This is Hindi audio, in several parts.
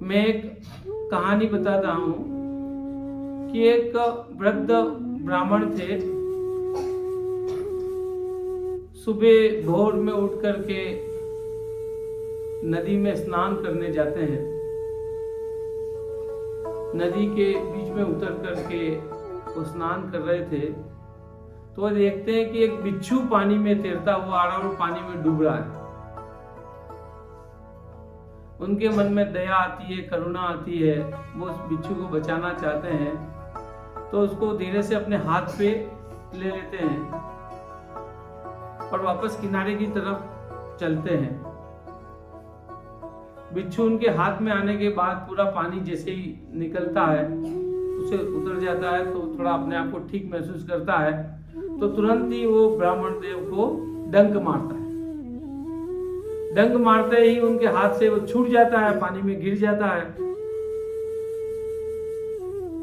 मैं एक कहानी बताता हूँ कि एक वृद्ध ब्राह्मण थे। सुबह भोर में उठ करके नदी में स्नान करने जाते हैं। नदी के बीच में उतर करके वो स्नान कर रहे थे तो वो देखते हैं कि एक बिच्छू पानी में तैरता हुआ आ रहा और वो पानी में डूब रहा है। उनके मन में दया आती है, करुणा आती है, वो उस बिच्छू को बचाना चाहते हैं तो उसको धीरे से अपने हाथ पे ले लेते हैं और वापस किनारे की तरफ चलते हैं। बिच्छू उनके हाथ में आने के बाद पूरा पानी जैसे ही निकलता है उसे उतर जाता है तो थोड़ा अपने आप को ठीक महसूस करता है तो तुरंत ही वो ब्राह्मण देव को डंक मारता है। डंक मारते ही उनके हाथ से वो छूट जाता है, पानी में गिर जाता है।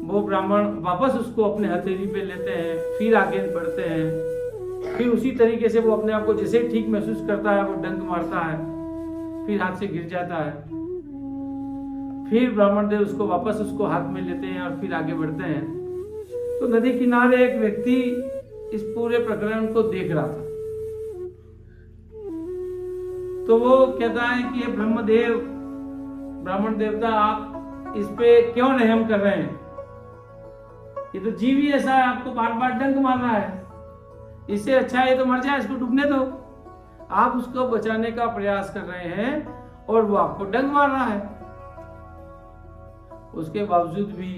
वो ब्राह्मण वापस उसको अपने हथेली पे लेते हैं, फिर आगे बढ़ते हैं। फिर उसी तरीके से वो अपने आप को जैसे ठीक महसूस करता है वो डंक मारता है, फिर हाथ से गिर जाता है। फिर ब्राह्मण देव उसको वापस उसको हाथ में लेते हैं और फिर आगे बढ़ते हैं। तो नदी किनारे एक व्यक्ति इस पूरे प्रकरण को देख रहा था। तो वो कहता है कि ये ब्रह्मदेव, ब्राह्मण देवता, आप इस पे क्यों रहम कर रहे हैं? ये तो जीव ही ऐसा है, आपको बार बार डंक मार रहा है। इससे अच्छा है तो मर जाए, इसको डूबने दो। आप उसको बचाने का प्रयास कर रहे हैं और वो आपको डंक मार रहा है। उसके बावजूद भी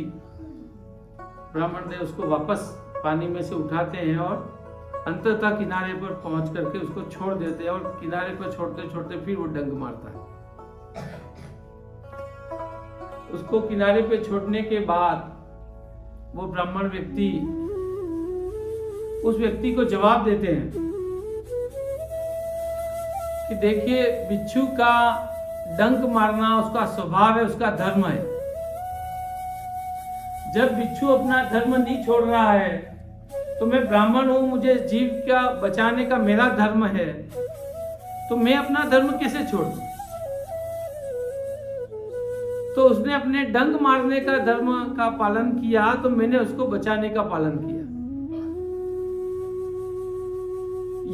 ब्राह्मण देव उसको वापस पानी में से उठाते हैं और अंततः किनारे पर पहुंच करके उसको छोड़ देते हैं और किनारे पर छोड़ते छोड़ते फिर वो डंक मारता है। उसको किनारे पे छोड़ने के बाद वो ब्राह्मण व्यक्ति उस व्यक्ति को जवाब देते हैं कि देखिए, बिच्छू का डंक मारना उसका स्वभाव है, उसका धर्म है। जब बिच्छू अपना धर्म नहीं छोड़ रहा है तो मैं ब्राह्मण हूं, मुझे जीव का बचाने का मेरा धर्म है, तो मैं अपना धर्म कैसे छोड़ दूं? तो उसने अपने डंक मारने का धर्म का पालन किया तो मैंने उसको बचाने का पालन किया।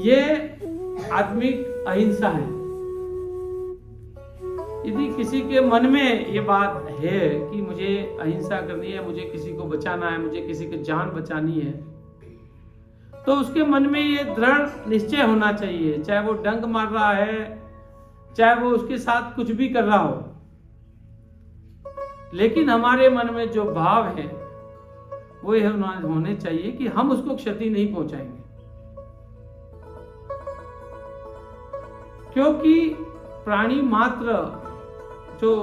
ये आत्मिक अहिंसा है। यदि किसी के मन में ये बात है कि मुझे अहिंसा करनी है, मुझे किसी को बचाना है, मुझे किसी की जान बचानी है, तो उसके मन में ये दृढ़ निश्चय होना चाहिए, चाहे वो डंक मार रहा है, चाहे वो उसके साथ कुछ भी कर रहा हो। लेकिन हमारे मन में जो भाव है वो यह होने चाहिए कि हम उसको क्षति नहीं पहुंचाएंगे, क्योंकि प्राणी मात्र जो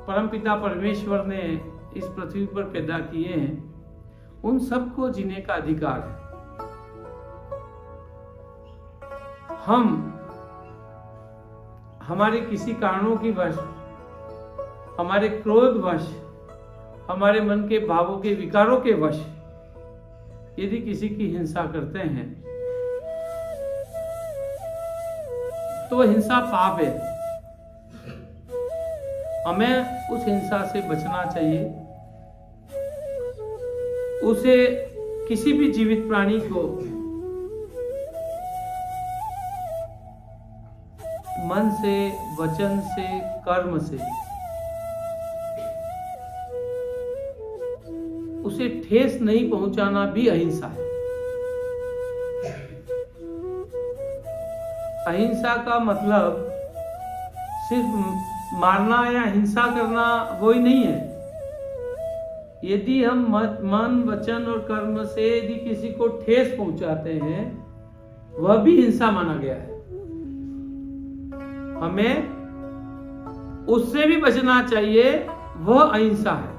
परमपिता परमेश्वर ने इस पृथ्वी पर पैदा किए हैं उन सबको जीने का अधिकार है। हम हमारे किसी कारणों की वश, हमारे क्रोध वश, हमारे मन के भावों के विकारों के वश यदि किसी की हिंसा करते हैं तो वह हिंसा पाप है। हमें उस हिंसा से बचना चाहिए। उसे, किसी भी जीवित प्राणी को मन से, वचन से, कर्म से उसे ठेस नहीं पहुंचाना भी अहिंसा है। अहिंसा का मतलब सिर्फ मारना या हिंसा करना वो ही नहीं है। यदि हम मन, वचन और कर्म से यदि किसी को ठेस पहुंचाते हैं वह भी हिंसा माना गया है। हमें उससे भी बचना चाहिए, वह अहिंसा है।